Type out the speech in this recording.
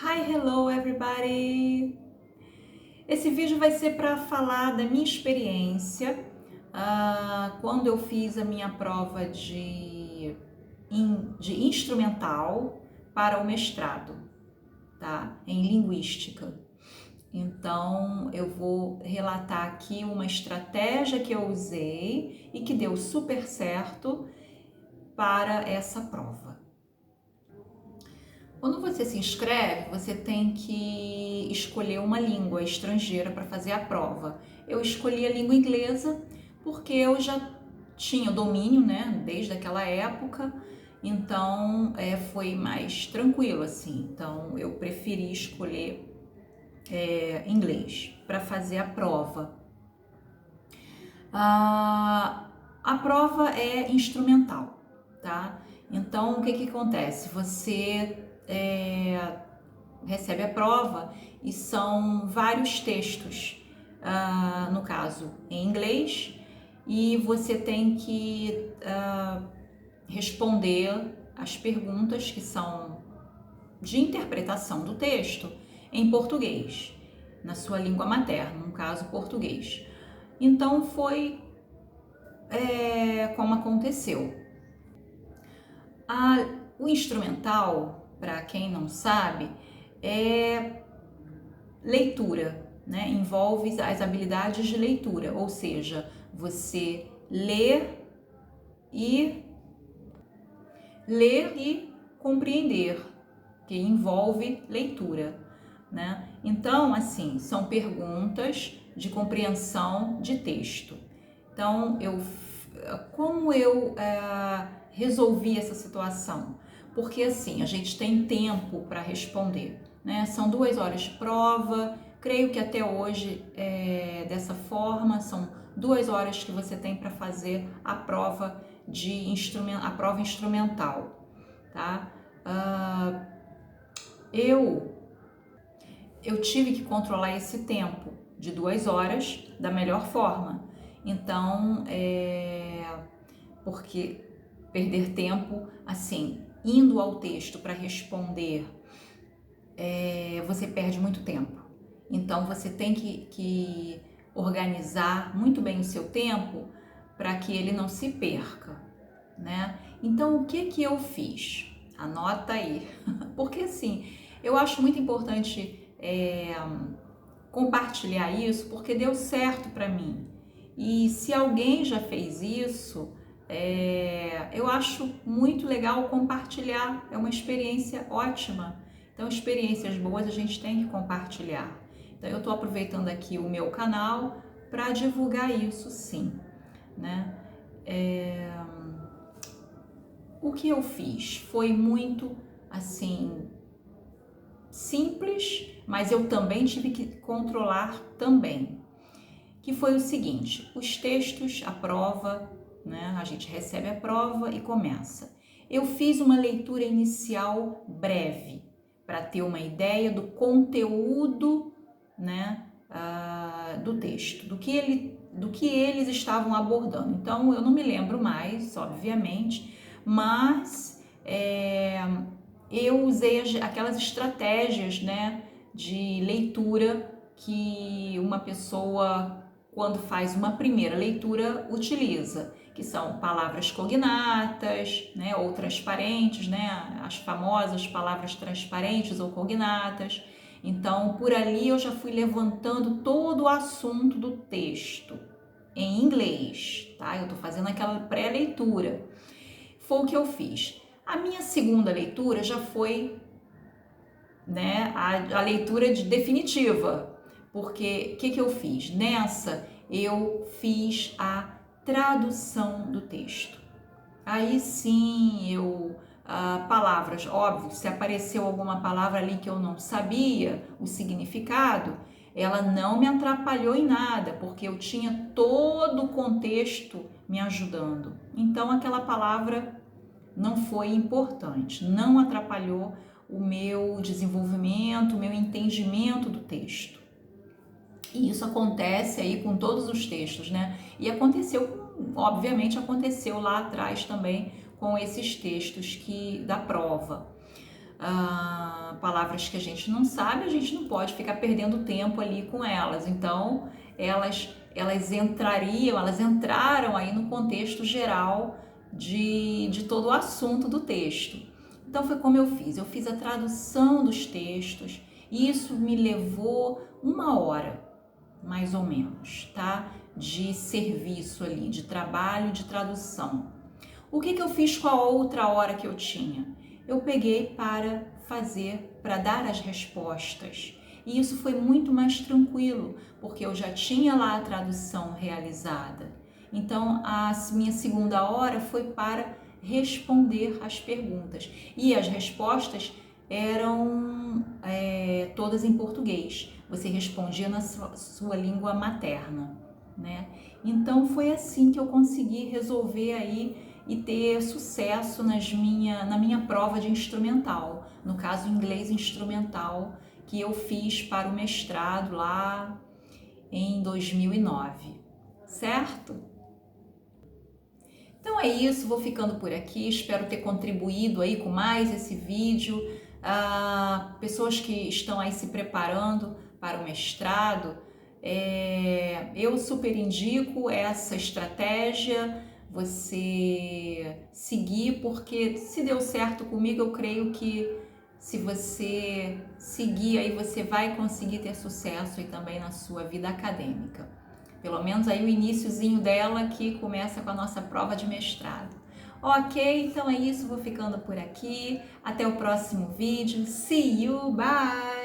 Hi, hello everybody! Esse vídeo vai ser para falar da minha experiência quando eu fiz a minha prova de instrumental para o mestrado, tá? Em linguística. Então, eu vou relatar aqui uma estratégia que eu usei e que deu super certo para essa prova. Quando você se inscreve, você tem que escolher uma língua estrangeira para fazer a prova. Eu escolhi a língua inglesa porque eu já tinha domínio, né, desde aquela época, então foi mais tranquilo assim. Então eu preferi escolher inglês para fazer a prova. A prova é instrumental, tá? Então o que que acontece? Você recebe a prova e são vários textos, no caso em inglês, e você tem que responder as perguntas que são de interpretação do texto em português, na sua língua materna, no caso português. Então foi como aconteceu. O instrumental, para quem não sabe, é leitura, né? Envolve as habilidades de leitura, ou seja, você ler e compreender, que envolve leitura, né? Então, assim, são perguntas de compreensão de texto. Então, como eu resolvi essa situação? Porque assim, a gente tem tempo para responder, né? São 2 horas de prova, creio que até hoje dessa forma, são 2 horas que você tem para fazer a prova instrumental, tá? Eu tive que controlar esse tempo de 2 horas da melhor forma. Então, porque perder tempo, assim, indo ao texto para responder, você perde muito tempo. Então, você tem que organizar muito bem o seu tempo para que ele não se perca, né? Então, o que que eu fiz? Anota aí, porque assim, eu acho muito importante compartilhar isso, porque deu certo para mim. E se alguém já fez isso, eu acho muito legal compartilhar, é uma experiência ótima. Então, experiências boas a gente tem que compartilhar. Então, eu estou aproveitando aqui o meu canal para divulgar isso, sim, né? O que eu fiz foi muito, assim, simples, mas eu também tive que controlar também. Que foi o seguinte, os textos, a prova, né? A gente recebe a prova e começa. Eu fiz uma leitura inicial breve, para ter uma ideia do conteúdo, né, do texto, do que eles estavam abordando. Então, eu não me lembro mais, obviamente, mas eu usei aquelas estratégias, né, de leitura que uma pessoa, quando faz uma primeira leitura, utiliza, que são palavras cognatas, né, ou transparentes, né, as famosas palavras transparentes ou cognatas. Então, por ali eu já fui levantando todo o assunto do texto em inglês, tá? Eu tô fazendo aquela pré-leitura. Foi o que eu fiz. A minha segunda leitura já foi, né, a leitura definitiva, porque o que eu fiz? Nessa eu fiz a tradução do texto. Aí sim palavras, óbvio, se apareceu alguma palavra ali que eu não sabia o significado, ela não me atrapalhou em nada, porque eu tinha todo o contexto me ajudando. Então aquela palavra não foi importante, não atrapalhou o meu desenvolvimento, o meu entendimento do texto. E isso acontece aí com todos os textos, né? E obviamente aconteceu lá atrás também com esses textos da prova. palavras que a gente não sabe, a gente não pode ficar perdendo tempo ali com elas. Então, elas entraram aí no contexto geral de todo o assunto do texto. Então, foi como eu fiz a tradução dos textos, e isso me levou 1 hora, mais ou menos, tá? De serviço ali, de trabalho de tradução. O que eu fiz com a outra hora que eu tinha? Eu peguei para dar as respostas. E isso foi muito mais tranquilo, porque eu já tinha lá a tradução realizada. Então, a minha segunda hora foi para responder as perguntas. E as respostas eram todas em português. Você respondia na sua língua materna, né? Então, foi assim que eu consegui resolver aí e ter sucesso na minha prova de instrumental, no caso inglês instrumental, que eu fiz para o mestrado lá em 2009, certo? Então é isso, vou ficando por aqui, espero ter contribuído aí com mais esse vídeo. Pessoas que estão aí se preparando para o mestrado, eu super indico essa estratégia, você seguir, porque se deu certo comigo, eu creio que se você seguir aí, você vai conseguir ter sucesso aí também na sua vida acadêmica. Pelo menos aí o iniciozinho dela, que começa com a nossa prova de mestrado. Ok, então é isso, vou ficando por aqui. Até o próximo vídeo. See you, bye!